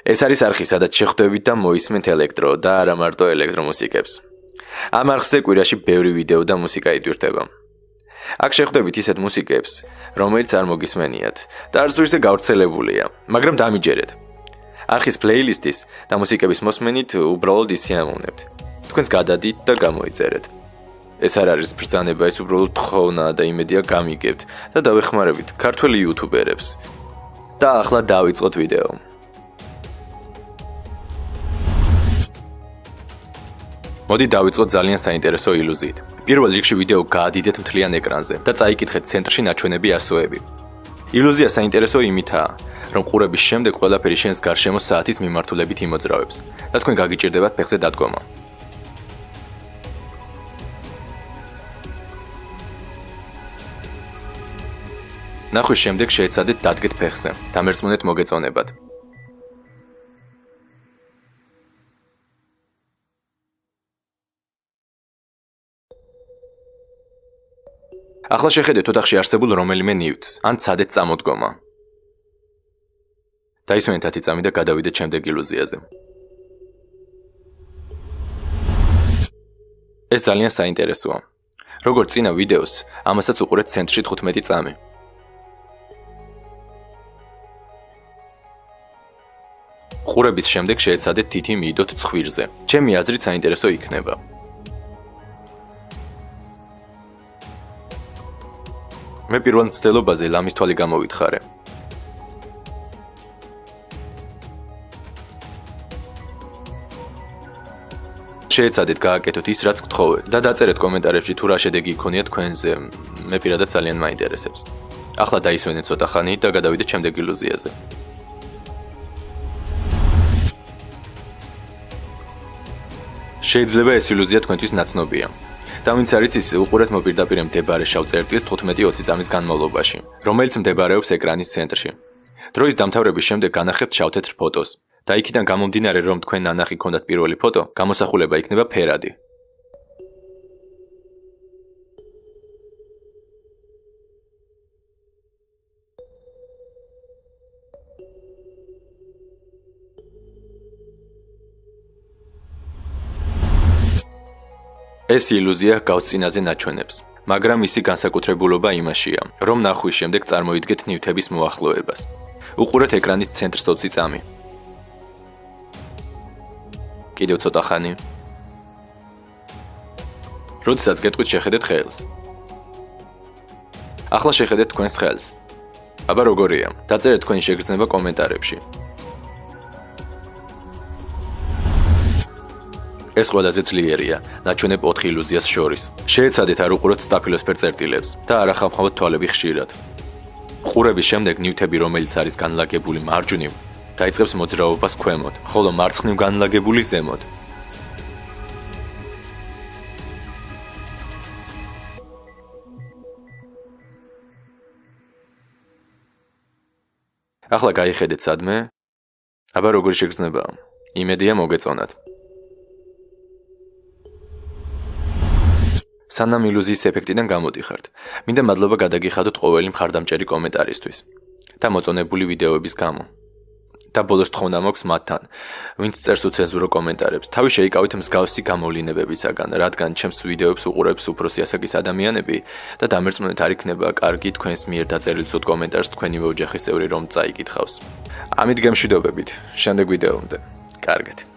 ეს არის არხი, სადაც შეხვდებით და მოისმენთ ელექტრო და არა მარტო ელექტრომუსიკებს. ამ არხზე კვირაში ბევრი ვიდეო და მუსიკა იტვირთება. აქ შეხვდებით ისეთ მუსიკებს, რომელიც არ მოგისმენიათ და არც ვირზე გავრცელებულია, მაგრამ დამიჯერეთ. არხის პლეილისტის და მუსიკების მოსმენით უბრალოდ ისიამოვნებთ. თქვენს გადადით და გამოიწერეთ. ეს არ არის ბრძანება, ეს უბრალოდ თხოვნა და იმედია გამიგებთ და დავეხმარებით ქართველი იუთუბერებს. და ახლა დავიწყოთ ვიდეო. მოდი დავიწყოთ ძალიან საინტერესო ილუზიით. პირველ რიგში ვიდეო გაადიდეთ მთლიან ეკრანზე და წაიკითხეთ ცენტრში ნაჩვენები ასოები. ილუზია საინტერესო იმითაა, რომ ყურების შემდეგ ყველაფერი შენს გარშემო საათის მიმართულებით იმოძრავებს და თქვენ გაგიჭირდებათ ფეხზე დადგომა. ნახვის შემდეგ შეეცადეთ დადგეთ ფეხზე, დამერწმუნეთ მოგეწონებათ. ახლა შეხედეთ ოთახში არსებულ რომელიმე ნივთს, ან ცადეთ წამოდგომა. დაისვენეთ 10 წამი და გადავიდეთ შემდეგ ილუზიაზე. ეს ძალიან საინტერესოა. როგორც წინა ვიდეოს, ამასაც უყურეთ ცენტრში 15 წამი. ყურების შემდეგ შეეცადეთ თითი მიიდოთ ცხვირზე. ჩემი აზრით საინტერესო იქნება. მე პირველ მცდელობაზე ლამის თვალი გამოვითხარე. შეეცადეთ გააკეთოთ ის, რაც გთხოვეთ და დაწერეთ კომენტარებში თუ რა შედეგი იქონია თქვენზე. მე პირადად ძალიან მაინტერესებს. ახლა დაისვენეთ ცოტა ხანი და გადავიდეთ შემდეგ ილუზიაზე. შეიძლება ეს ილუზია თქვენთვის ნაცნობია. და ვინც არის ის, უყურეთ მოპირდაპირ მდებარე შავ წერტილს 15-20 წამის განმავლობაში, რომელიც მდებარეობს ეკრანის ცენტრში. დროის დამთავრების შემდეგ განახებთ შავ-თეთრ ფოტოს და იქიდან გამომდინარე, რომ თქვენ ნანახი გქონდათ პირველი ფოტო, გამოსახულება იქნება ფერადი. ეს ილუზია გავს წინაზე ნაჩვენებს, მაგრამ მისი განსაკუთრებულობა იმაშია, რომ ნახვის შემდეგ წარმოიდგეთ ნივთების მოახლოებას. უყურეთ ეკრანის ცენტრს 20 წამი. კიდევ ცოტა ხანი. როდესაც გეტყვით შეხედეთ ხელს. ახლა შეხედეთ თქვენს ხელს. აბა როგორია? დაწერეთ თქვენი შეგრძნება კომენტარებში. ეს ყველაზე ძლიერია, ნაჩვენებ 4 ილუზიას შორის. შეეცადეთ არ უყუროთ სტაფილოსფერ წერტილებს და არ ახამხამოთ თვალები ხშირად. ყურების შემდეგ ნივთები, რომელიც არის განლაგებული მარჯვნივ, დაიწყებს მოძრაობას ქვემოთ, ხოლო მარცხნივ განლაგებული ზემოთ. ახლა გაიხედეთ სადმე. აბა როგორი შეგრძნებაა? იმედია მოგეწონათ. სანამ ილუზიის ეფექტიდან გამოდიხართ, მინდა მადლობა გადაგიხადოთ ყოველი მხარდამჭერი კომენტარისთვის და მოწონებული ვიდეოების გამო. და ბოლოს თხოვნა მაქვს მათთან, ვინც წერს უცენზურო კომენტარებს, თავი შეიკავით მსგავსი გამოვლინებებისაგან, რადგან ჩემს ვიდეოებს უყურებს უფროსი ასაკის ადამიანები და დამერწმუნეთ არ იქნება კარგი თქვენს მიერ დაწერილ ცუდ კომენტარს თქვენივე ოჯახის წევრი რომ წაიკითხავს. ამით გემშვიდობებით, შემდეგ ვიდეომდე. კარგად.